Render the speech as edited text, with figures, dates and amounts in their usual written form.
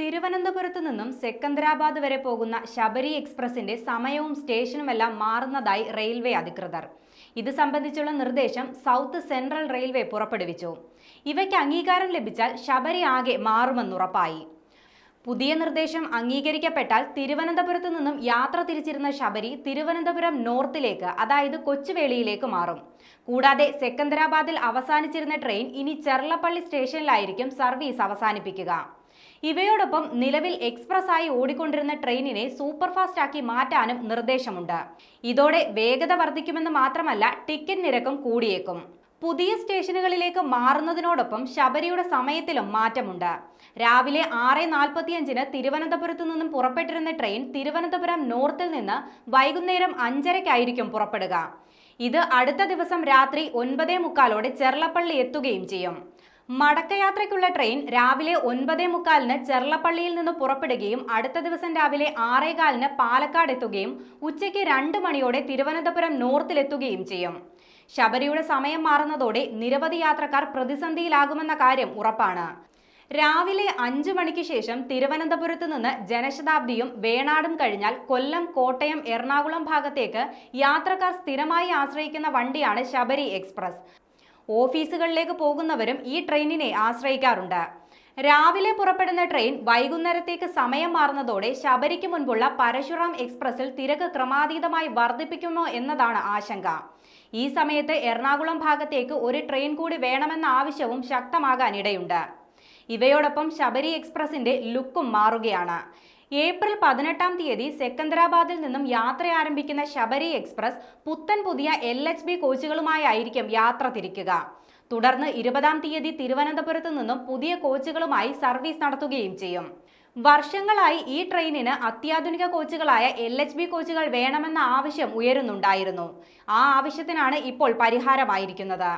തിരുവനന്തപുരത്ത് നിന്നും സെക്കന്ദരാബാദ് വരെ പോകുന്ന ശബരി എക്സ്പ്രസിന്റെ സമയവും സ്റ്റേഷനുമെല്ലാം മാറുന്നതായി റെയിൽവേ അധികൃതർ. ഇത് സംബന്ധിച്ചുള്ള നിർദ്ദേശം സൗത്ത് സെൻട്രൽ റെയിൽവേ പുറപ്പെടുവിച്ചു. ഇവയ്ക്ക് അംഗീകാരം ലഭിച്ചാൽ ശബരി ആകെ മാറുമെന്നുറപ്പായി. പുതിയ നിർദ്ദേശം അംഗീകരിക്കപ്പെട്ടാൽ തിരുവനന്തപുരത്ത് നിന്നും യാത്ര തിരിച്ചിരുന്ന ശബരി തിരുവനന്തപുരം നോർത്തിലേക്ക്, അതായത് കൊച്ചുവേളിയിലേക്ക് മാറും. കൂടാതെ സെക്കന്ദരാബാദിൽ അവസാനിച്ചിരുന്ന ട്രെയിൻ ഇനി ചെർളപ്പള്ളി സ്റ്റേഷനിലായിരിക്കും സർവീസ് അവസാനിപ്പിക്കുക. ഇവയോടൊപ്പം നിലവിൽ എക്സ്പ്രസ് ആയി ഓടിക്കൊണ്ടിരുന്ന ട്രെയിനിനെ സൂപ്പർഫാസ്റ്റ് ആക്കി മാറ്റാനും നിർദ്ദേശമുണ്ട്. ഇതോടെ വേഗത വർദ്ധിക്കുമെന്ന് മാത്രമല്ല, ടിക്കറ്റ് നിരക്കും കൂടിയേക്കും. പുതിയ സ്റ്റേഷനുകളിലേക്ക് മാറുന്നതിനോടൊപ്പം ശബരിയുടെ സമയത്തിലും മാറ്റമുണ്ട്. രാവിലെ 6:45 തിരുവനന്തപുരത്തു നിന്നും പുറപ്പെട്ടിരുന്ന ട്രെയിൻ തിരുവനന്തപുരം നോർത്തിൽ നിന്ന് വൈകുന്നേരം 5:30 പുറപ്പെടുക. ഇത് അടുത്ത ദിവസം രാത്രി 9:45 ചെർളപ്പള്ളി എത്തുകയും ചെയ്യും. മടക്കയാത്രയ്ക്കുള്ള ട്രെയിൻ രാവിലെ 9:45 ചെർളപ്പള്ളിയിൽ നിന്ന് പുറപ്പെടുകയും അടുത്ത ദിവസം രാവിലെ 6:15 പാലക്കാട് എത്തുകയും ഉച്ചയ്ക്ക് 2 മണിയോടെ തിരുവനന്തപുരം നോർത്തിലെത്തുകയും ചെയ്യും. ശബരിയുടെ സമയം മാറുന്നതോടെ നിരവധി യാത്രക്കാർ പ്രതിസന്ധിയിലാകുമെന്ന കാര്യം ഉറപ്പാണ്. രാവിലെ 5 മണിക്ക് ശേഷം തിരുവനന്തപുരത്ത് നിന്ന് ജനശതാബ്ദിയും വേണാടും കഴിഞ്ഞാൽ കൊല്ലം, കോട്ടയം, എറണാകുളം ഭാഗത്തേക്ക് യാത്രക്കാർ സ്ഥിരമായി ആശ്രയിക്കുന്ന വണ്ടിയാണ് ശബരി എക്സ്പ്രസ്. ഓഫീസുകളിലേക്ക് പോകുന്നവരും ഈ ട്രെയിനിനെ ആശ്രയിക്കാറുണ്ട്. രാവിലെ പുറപ്പെടുന്ന ട്രെയിൻ വൈകുന്നേരത്തേക്ക് സമയം മാറുന്നതോടെ ശബരിക്ക് മുൻപുള്ള പരശുറാം എക്സ്പ്രസിൽ തിരക്ക് ക്രമാതീതമായി വർദ്ധിപ്പിക്കുമോ എന്നതാണ് ആശങ്ക. ഈ സമയത്ത് എറണാകുളം ഭാഗത്തേക്ക് ഒരു ട്രെയിൻ കൂടി വേണമെന്ന ആവശ്യവും ശക്തമാകാനിടയുണ്ട്. ഇവയോടൊപ്പം ശബരി എക്സ്പ്രസിന്റെ ലുക്കും മാറുകയാണ്. ഏപ്രിൽ 18 സെക്കന്ദരാബാദിൽ നിന്നും യാത്ര ആരംഭിക്കുന്ന ശബരി എക്സ്പ്രസ് പുതിയ LHB കോച്ചുകളുമായിരിക്കും യാത്ര തിരിക്കുക. തുടർന്ന് 20 തിരുവനന്തപുരത്ത് നിന്നും പുതിയ കോച്ചുകളുമായി സർവീസ് നടത്തുകയും ചെയ്യും. വർഷങ്ങളായി ഈ ട്രെയിനിന് അത്യാധുനിക കോച്ചുകളായ LHB കോച്ചുകൾ വേണമെന്ന ആവശ്യം ഉയരുന്നുണ്ടായിരുന്നു. ആ ആവശ്യത്തിനാണ് ഇപ്പോൾ പരിഹാരമായിരിക്കുന്നത്.